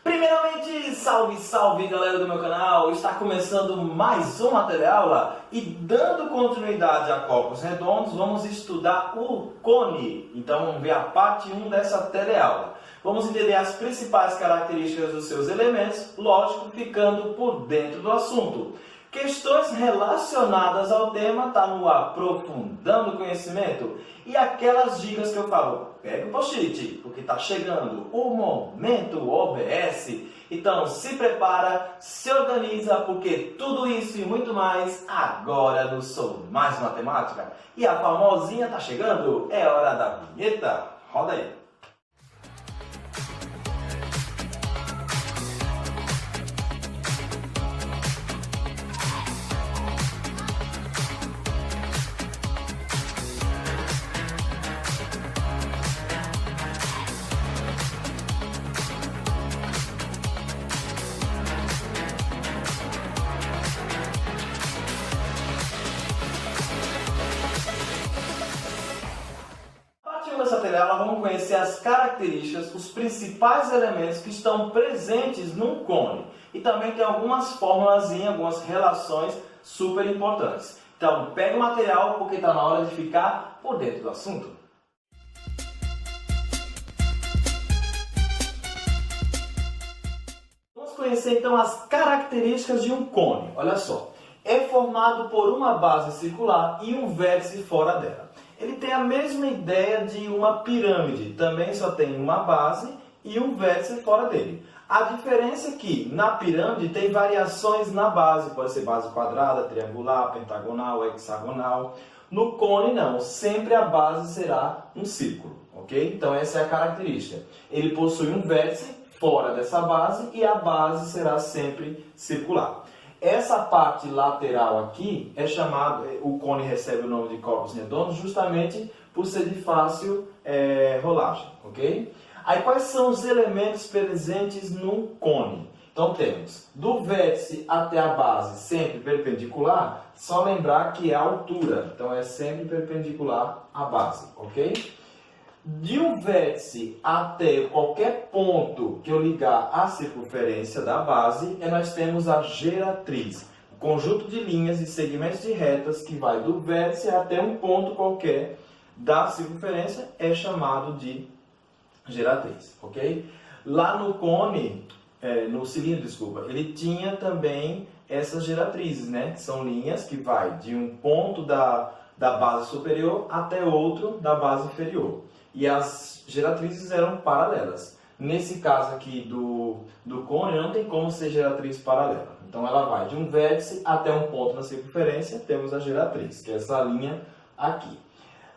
Primeiramente, salve, salve galera do meu canal! Está começando mais uma teleaula e dando continuidade a corpos redondos, vamos estudar o cone. Então vamos ver a parte 1 dessa teleaula. Vamos entender as principais características dos seus elementos, lógico, ficando por dentro do assunto. Questões relacionadas ao tema está no Aprofundando o Conhecimento. E aquelas dicas que eu falo, pega o post-it, porque está chegando o momento OBS. Então se prepara, se organiza, porque tudo isso e muito mais agora no Sou Mais Matemática. E a famosinha está chegando, é hora da vinheta. Roda aí. Nessa teleaula vamos conhecer as características, os principais elementos que estão presentes num cone. E também tem algumas fórmulas, algumas relações super importantes. Então pega o material porque está na hora de ficar por dentro do assunto. Vamos conhecer então as características de um cone. Olha só, é formado por uma base circular e um vértice fora dela. Ele tem a mesma ideia de uma pirâmide, também só tem uma base e um vértice fora dele. A diferença é que na pirâmide tem variações na base, pode ser base quadrada, triangular, pentagonal, hexagonal. No cone não, sempre a base será um círculo, ok? Então essa é a característica. Ele possui um vértice fora dessa base e a base será sempre circular. Essa parte lateral aqui é chamado, o cone recebe o nome de corpos redondos justamente por ser de fácil rolagem, ok? Aí quais são os elementos presentes num cone? Então temos do vértice até a base sempre perpendicular, só lembrar que é a altura, então é sempre perpendicular à base, ok? De um vértice até qualquer ponto que eu ligar à circunferência da base, nós temos a geratriz. O conjunto de linhas e segmentos de retas que vai do vértice até um ponto qualquer da circunferência é chamado de geratriz, ok? Lá no cone, no cilindro, desculpa, ele tinha também essas geratrizes, né? São linhas que vai de um ponto da base superior até outro da base inferior. E as geratrizes eram paralelas. Nesse caso aqui do cone, não tem como ser geratriz paralela. Então ela vai de um vértice até um ponto na circunferência, temos a geratriz, que é essa linha aqui.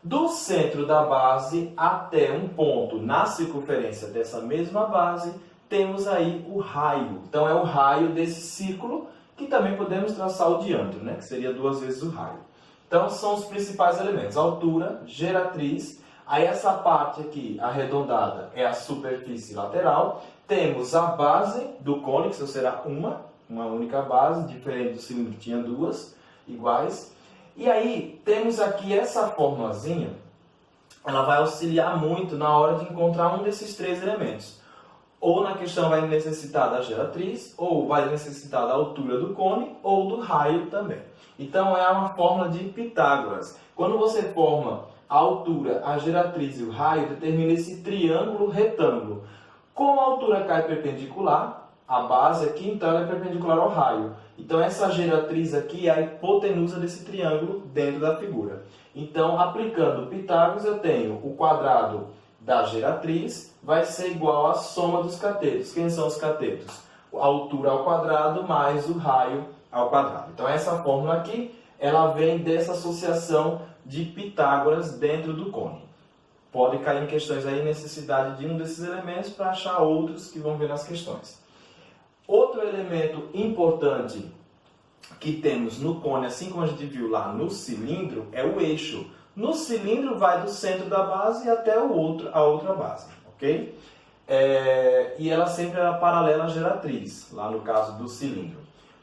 Do centro da base até um ponto na circunferência dessa mesma base, temos aí o raio. Então é o raio desse círculo, que também podemos traçar o diâmetro, né? Que seria 2 vezes o raio. Então são os principais elementos: altura, geratriz. Aí essa parte aqui, arredondada, é a superfície lateral. Temos a base do cone, que só será uma única base, diferente do cilindro que tinha duas iguais. E aí temos aqui essa formulazinha, ela vai auxiliar muito na hora de encontrar um desses três elementos. Ou na questão vai necessitar da geratriz, ou vai necessitar da altura do cone, ou do raio também. Então é uma fórmula de Pitágoras. Quando você forma a altura, a geratriz e o raio, determina esse triângulo retângulo. Como a altura cai perpendicular, a base aqui, então ela é perpendicular ao raio. Então essa geratriz aqui é a hipotenusa desse triângulo dentro da figura. Então, aplicando Pitágoras, eu tenho o quadrado da geratriz vai ser igual à soma dos catetos. Quem são os catetos? A altura ao quadrado mais o raio ao quadrado. Então essa fórmula aqui, ela vem dessa associação de Pitágoras dentro do cone. Pode cair em questões aí necessidade de um desses elementos para achar outros que vão ver nas questões. Outro elemento importante que temos no cone, assim como a gente viu lá no cilindro, é o eixo. No cilindro vai do centro da base até a outra base, ok? E ela sempre era paralela à geratriz, lá no caso do cilindro.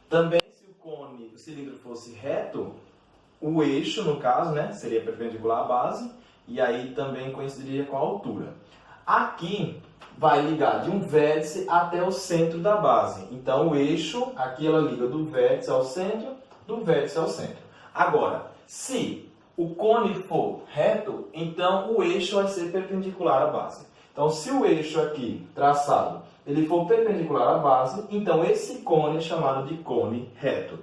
Também, se o cilindro fosse reto, o eixo, no caso, né, seria perpendicular à base, e aí também coincidiria com a altura. Aqui, vai ligar de um vértice até o centro da base. Então, o eixo, aqui ela liga do vértice ao centro, do vértice ao centro. Agora, se o cone for reto, então o eixo vai ser perpendicular à base. Então, se o eixo aqui, traçado, ele for perpendicular à base, então esse cone é chamado de cone reto.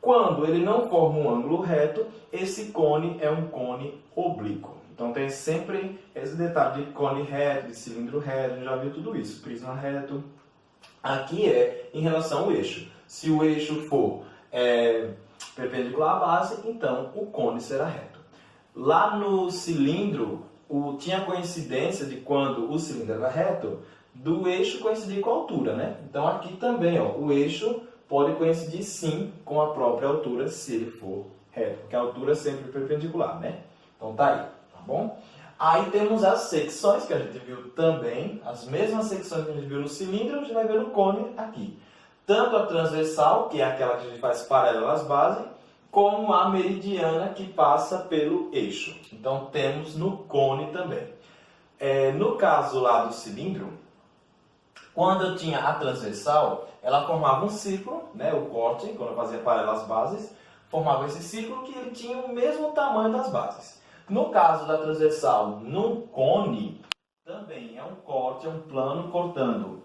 Quando ele não forma um ângulo reto, esse cone é um cone oblíquo. Então tem sempre esse detalhe de cone reto, de cilindro reto, a gente já viu tudo isso, prisma reto. Aqui é em relação ao eixo. Se o eixo for perpendicular à base, então o cone será reto. Lá no cilindro, tinha coincidência de quando o cilindro era reto, do eixo coincidir com a altura, né? Então aqui também, ó, o eixo pode coincidir sim com a própria altura, se ele for reto, porque a altura é sempre perpendicular, né? Então tá aí, tá bom? Aí temos as secções que a gente viu também, as mesmas secções que a gente viu no cilindro, a gente vai ver no cone aqui. Tanto a transversal, que é aquela que a gente faz paralela às bases, como a meridiana, que passa pelo eixo. Então temos no cone também. No caso lá do cilindro, quando eu tinha a transversal, ela formava um círculo, né, o corte, quando eu fazia paralela às bases, formava esse círculo que ele tinha o mesmo tamanho das bases. No caso da transversal, no cone, também é um corte, é um plano cortando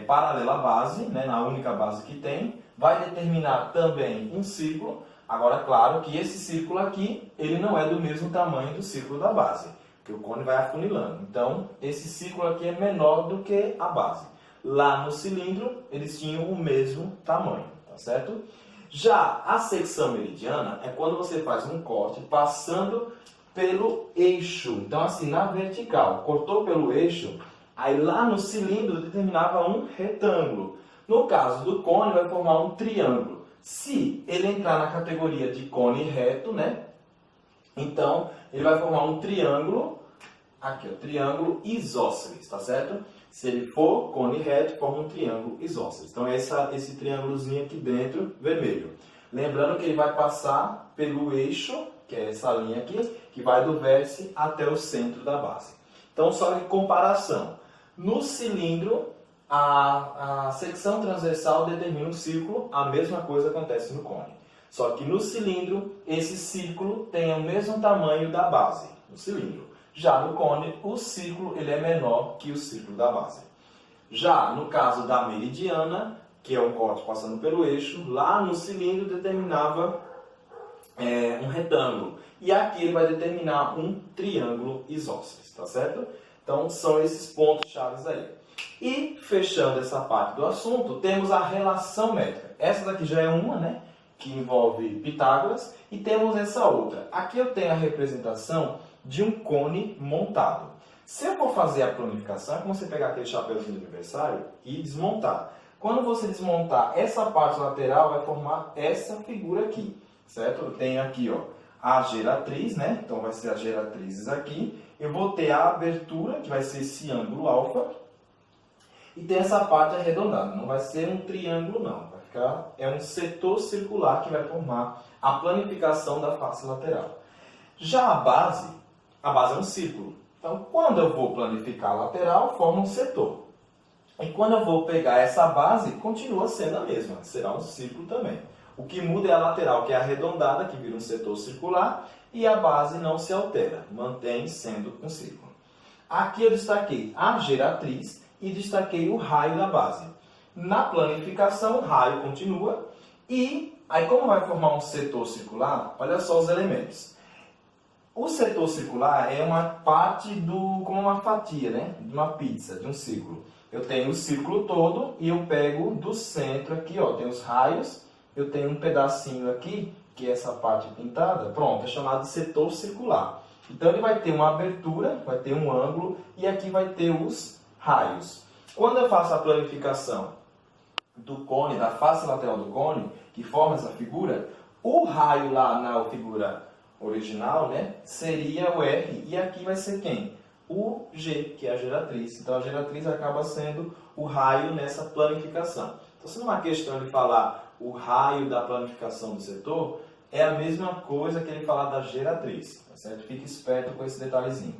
paralelo à base, né, na única base que tem, vai determinar também um círculo. Agora, claro que esse círculo aqui, ele não é do mesmo tamanho do círculo da base, porque o cone vai afunilando. Então, esse círculo aqui é menor do que a base. Lá no cilindro, eles tinham o mesmo tamanho, tá certo? Já a secção meridiana é quando você faz um corte passando pelo eixo. Então, assim, na vertical, cortou pelo eixo, aí lá no cilindro determinava um retângulo. No caso do cone, vai formar um triângulo. Se ele entrar na categoria de cone reto, né? Então, ele vai formar um triângulo, aqui, ó, triângulo isósceles, tá certo? Se ele for cone reto, forma um triângulo isósceles. Então, esse triângulozinho aqui dentro, vermelho. Lembrando que ele vai passar pelo eixo, que é essa linha aqui, que vai do vértice até o centro da base. Então, só em comparação. No cilindro, a secção transversal determina um círculo, a mesma coisa acontece no cone. Só que no cilindro, esse círculo tem o mesmo tamanho da base, no cilindro. Já no cone, o círculo ele é menor que o círculo da base. Já no caso da meridiana, que é um corte passando pelo eixo, lá no cilindro determinava um retângulo. E aqui ele vai determinar um triângulo isósceles, tá certo? Então são esses pontos chaves aí. E fechando essa parte do assunto, temos a relação métrica. Essa daqui já é uma, né? Que envolve Pitágoras, e temos essa outra. Aqui eu tenho a representação de um cone montado. Se eu for fazer a planificação, é como você pegar aquele chapéuzinho de aniversário e desmontar. Quando você desmontar essa parte lateral, vai formar essa figura aqui, certo? Eu tenho aqui, ó, a geratriz, né? Então vai ser as geratrizes aqui. Eu vou ter a abertura, que vai ser esse ângulo alfa, e tem essa parte arredondada. Não vai ser um triângulo, não. É um setor circular que vai formar a planificação da face lateral. Já a base é um círculo. Então, quando eu vou planificar a lateral, forma um setor. E quando eu vou pegar essa base, continua sendo a mesma, será um círculo também. O que muda é a lateral, que é arredondada, que vira um setor circular, e a base não se altera, mantém sendo um círculo. Aqui eu destaquei a geratriz e destaquei o raio da base. Na planificação, o raio continua, e aí como vai formar um setor circular, olha só os elementos. O setor circular é uma parte como uma fatia, né? De uma pizza, de um círculo. Eu tenho o círculo todo e eu pego do centro aqui, ó, tem os raios, eu tenho um pedacinho aqui, que é essa parte pintada, pronto, é chamado de setor circular. Então ele vai ter uma abertura, vai ter um ângulo e aqui vai ter os raios. Quando eu faço a planificação do cone, da face lateral do cone, que forma essa figura, o raio lá na figura original, né, seria o R, e aqui vai ser quem? O G, que é a geratriz. Então a geratriz acaba sendo o raio nessa planificação. Então, se numa questão ele falar o raio da planificação do setor, é a mesma coisa que ele falar da geratriz, tá certo? Fique esperto com esse detalhezinho.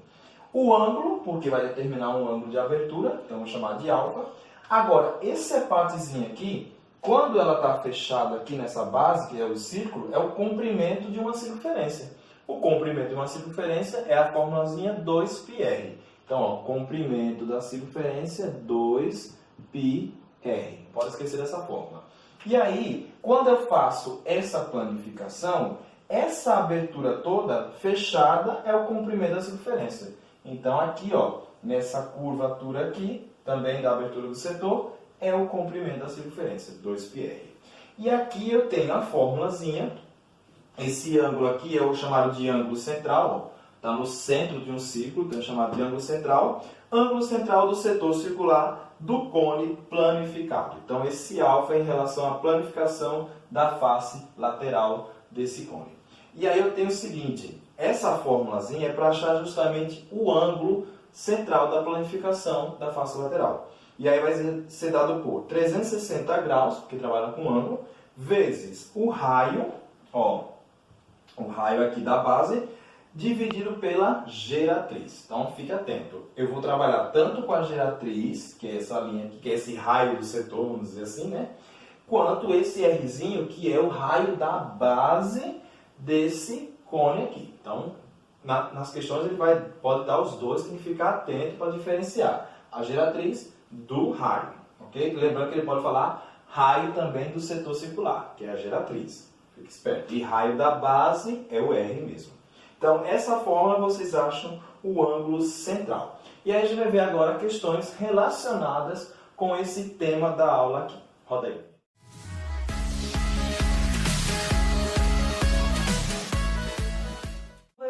O ângulo, porque vai determinar um ângulo de abertura, então vou chamar de alfa. Agora, essa partezinha aqui, quando ela está fechada aqui nessa base, que é o círculo, é o comprimento de uma circunferência. O comprimento de uma circunferência é a formulazinha 2πr. Então, ó, comprimento da circunferência 2πr. Pode esquecer dessa fórmula. E aí, quando eu faço essa planificação, essa abertura toda fechada é o comprimento da circunferência. Então, aqui, ó, nessa curvatura aqui, também da abertura do setor, é o comprimento da circunferência, 2πr. E aqui eu tenho a formulazinha. Esse ângulo aqui é o chamado de ângulo central, está no centro de um círculo, então é chamado de ângulo central do setor circular do cone planificado. Então, esse alfa é em relação à planificação da face lateral desse cone. E aí eu tenho o seguinte, essa formulazinha é para achar justamente o ângulo central da planificação da face lateral. E aí vai ser dado por 360 graus, porque trabalha com ângulo, vezes o raio, ó, o raio aqui da base, dividido pela geratriz. Então, fique atento. Eu vou trabalhar tanto com a geratriz, que é essa linha aqui, que é esse raio do setor, vamos dizer assim, né? Quanto esse Rzinho, que é o raio da base desse cone aqui. Então, nas questões ele pode dar os dois, tem que ficar atento para diferenciar a geratriz do raio. Ok? Lembrando que ele pode falar raio também do setor circular, que é a geratriz. Fique esperto. E raio da base é o R mesmo. Então, essa fórmula vocês acham o ângulo central. E aí a gente vai ver agora questões relacionadas com esse tema da aula aqui. Roda aí.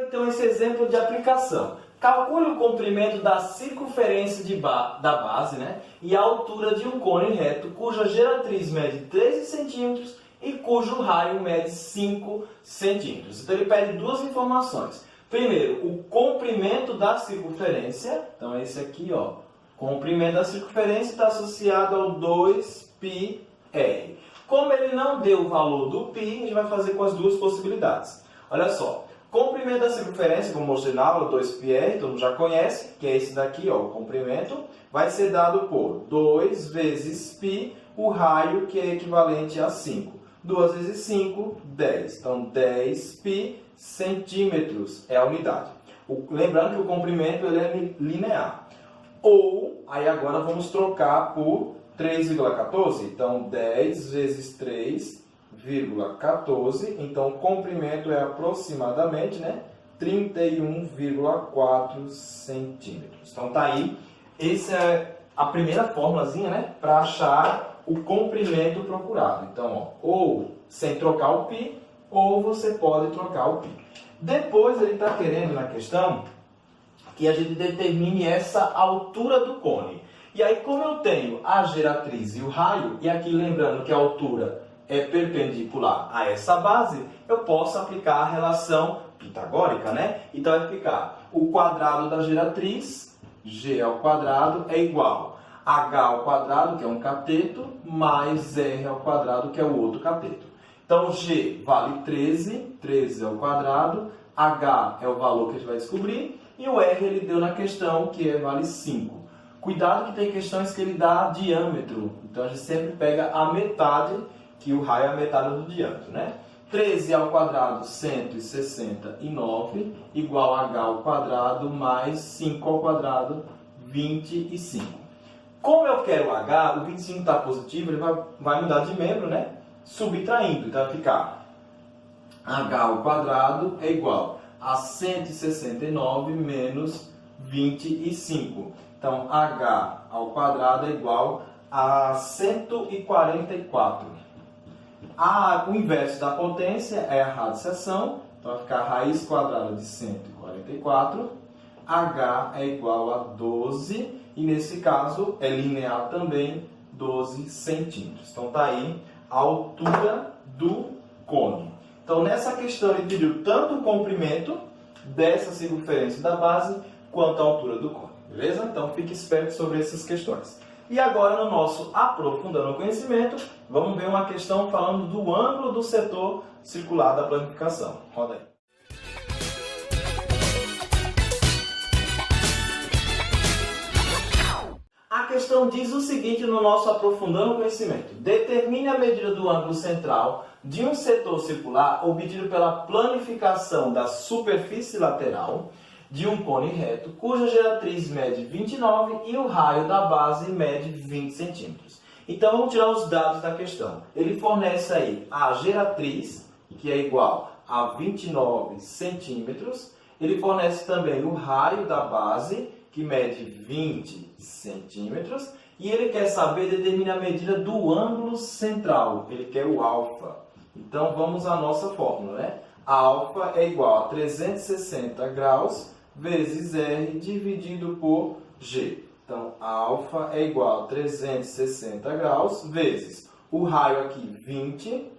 Então, esse exemplo de aplicação. Calcule o comprimento da circunferência da base, né, e a altura de um cone reto cuja geratriz mede 13 centímetros e cujo raio mede 5 centímetros. Então, ele pede duas informações. Primeiro, o comprimento da circunferência. Então, esse aqui, ó, comprimento da circunferência está associado ao 2πr. Como ele não deu o valor do π, a gente vai fazer com as duas possibilidades. Olha só. Comprimento da circunferência, como mostrei na aula, 2πr, todo mundo já conhece, que é esse daqui, ó, o comprimento, vai ser dado por 2 vezes π, o raio, que é equivalente a 5. 2 vezes 5, 10. Então, 10π centímetros é a unidade. Lembrando que o comprimento ele é linear. Ou, aí agora vamos trocar por 3,14. Então, 10 vezes 3,14. Então, o comprimento é aproximadamente, né, 31,4 centímetros. Então, tá aí. Essa é a primeira formulazinha, né, para achar o comprimento procurado. Então, ó, ou sem trocar o π, ou você pode trocar o π. Depois, ele está querendo na questão que a gente determine essa altura do cone. E aí, como eu tenho a geratriz e o raio, e aqui lembrando que a altura é perpendicular a essa base, eu posso aplicar a relação pitagórica, né? Então, vai ficar o quadrado da geratriz, g ao quadrado, é igual a h ao quadrado, que é um cateto, mais r ao quadrado, que é o outro cateto. Então, g vale 13, 13 ao quadrado, h é o valor que a gente vai descobrir, e o r ele deu na questão, que vale 5. Cuidado que tem questões que ele dá diâmetro, então a gente sempre pega a metade, que o raio é a metade do diâmetro, né? 13 ao quadrado, 169, igual a h ao quadrado, mais 5 ao quadrado, 25. Como eu quero o h, o 25 está positivo, ele vai mudar de membro, né? Subtraindo, então vai ficar h ao quadrado é igual a 169 menos 25. Então, h ao quadrado é igual a 144. O inverso da potência é a radiciação, então vai ficar a raiz quadrada de 144. h é igual a 12, e nesse caso é linear também, 12 centímetros. Então, está aí a altura do cone. Então, nessa questão, ele pediu tanto o comprimento dessa circunferência da base, quanto a altura do cone. Beleza? Então, fique esperto sobre essas questões. E agora, no nosso Aprofundando o Conhecimento, vamos ver uma questão falando do ângulo do setor circular da planificação. Roda aí. questão diz o seguinte no nosso aprofundando o conhecimento. Determine a medida do ângulo central de um setor circular obtido pela planificação da superfície lateral de um cone reto, cuja geratriz mede 29 e o raio da base mede 20 centímetros. Então, vamos tirar os dados da questão. Ele fornece aí a geratriz, que é igual a 29 centímetros. Ele fornece também o raio da base, que mede 20 centímetros. E ele quer saber, determinar a medida do ângulo central. Ele quer o alfa. Então, vamos à nossa fórmula, né? Alfa é igual a 360 graus vezes R dividido por G. Então, alfa é igual a 360 graus vezes o raio aqui 20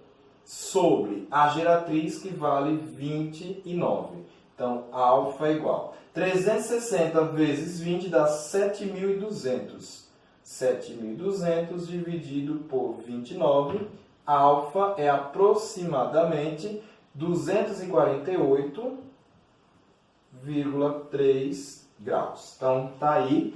sobre a geratriz que vale 29. Então, alfa é igual a 360 vezes 20 dá 7.200. 7.200 dividido por 29. Alfa é aproximadamente 248,3 graus. Então, tá aí.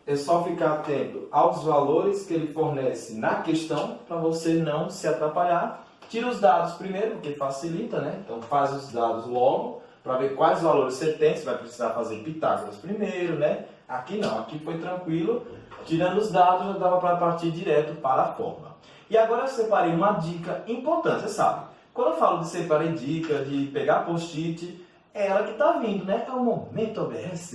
É só ficar atento aos valores que ele fornece na questão, para você não se atrapalhar. Tira os dados primeiro, porque facilita, né? Então, faz os dados logo, para ver quais valores você tem. Você vai precisar fazer Pitágoras primeiro, né? Aqui não, aqui foi tranquilo. Tirando os dados, já dava para partir direto para a fórmula. E agora eu separei uma dica importante, você sabe. Quando eu falo de separar dica, de pegar post-it, é ela que está vindo, né? É o momento OBS.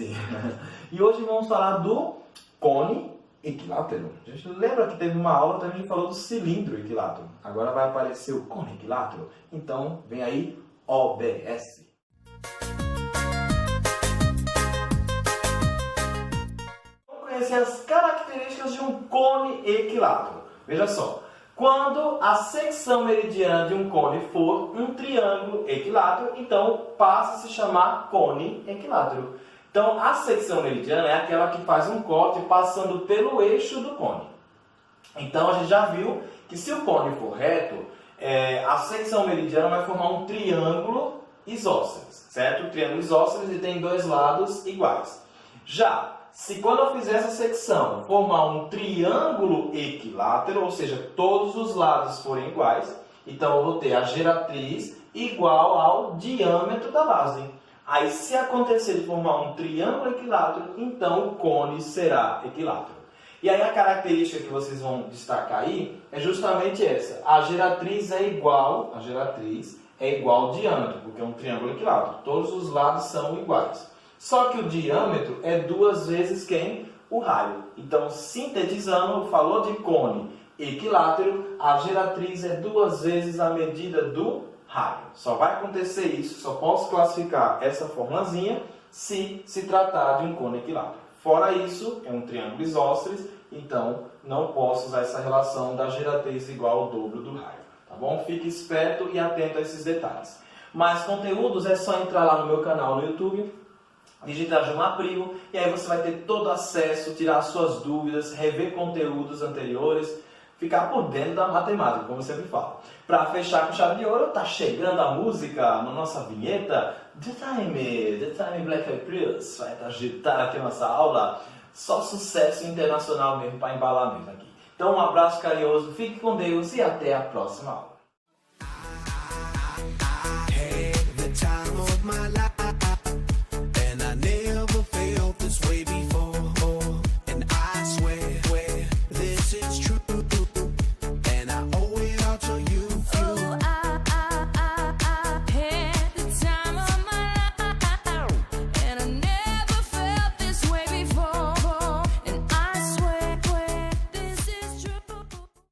E hoje vamos falar do cone equilátero. A gente lembra que teve uma aula também, a gente falou do cilindro equilátero. Agora vai aparecer o cone equilátero. Então, vem aí OBS. Vamos conhecer as características de um cone equilátero. Veja só. Quando a secção meridiana de um cone for um triângulo equilátero, então passa a se chamar cone equilátero. Então, a secção meridiana é aquela que faz um corte passando pelo eixo do cone. Então, a gente já viu que se o cone for reto, a secção meridiana vai formar um triângulo isósceles, certo? O triângulo isósceles ele tem dois lados iguais. Já, se quando eu fizer essa secção formar um triângulo equilátero, ou seja, todos os lados forem iguais, então eu vou ter a geratriz igual ao diâmetro da base. Aí, se acontecer de formar um triângulo equilátero, então o cone será equilátero. E aí a característica que vocês vão destacar aí é justamente essa. A geratriz é igual ao diâmetro, porque é um triângulo equilátero. Todos os lados são iguais. Só que o diâmetro é 2 vezes quem? O raio. Então, sintetizando, falou de cone equilátero, a geratriz é 2 vezes a medida do raio. Só vai acontecer isso, só posso classificar essa formulazinha se tratar de um cone equilátero. Fora isso, é um triângulo isósceles, então não posso usar essa relação da geratriz igual ao dobro do raio. Tá bom? Fique esperto e atento a esses detalhes. Mais conteúdos é só entrar lá no meu canal no YouTube, digitar Gilmar Primo, e aí você vai ter todo acesso, tirar suas dúvidas, rever conteúdos anteriores, ficar por dentro da matemática, como eu sempre falo. Para fechar com chave de ouro, tá chegando a música na nossa vinheta The Time Black Eyed Peas, vai agitar aqui a nossa aula. Só sucesso internacional mesmo, para embalar mesmo aqui. Então um abraço carinhoso, fique com Deus e até a próxima aula.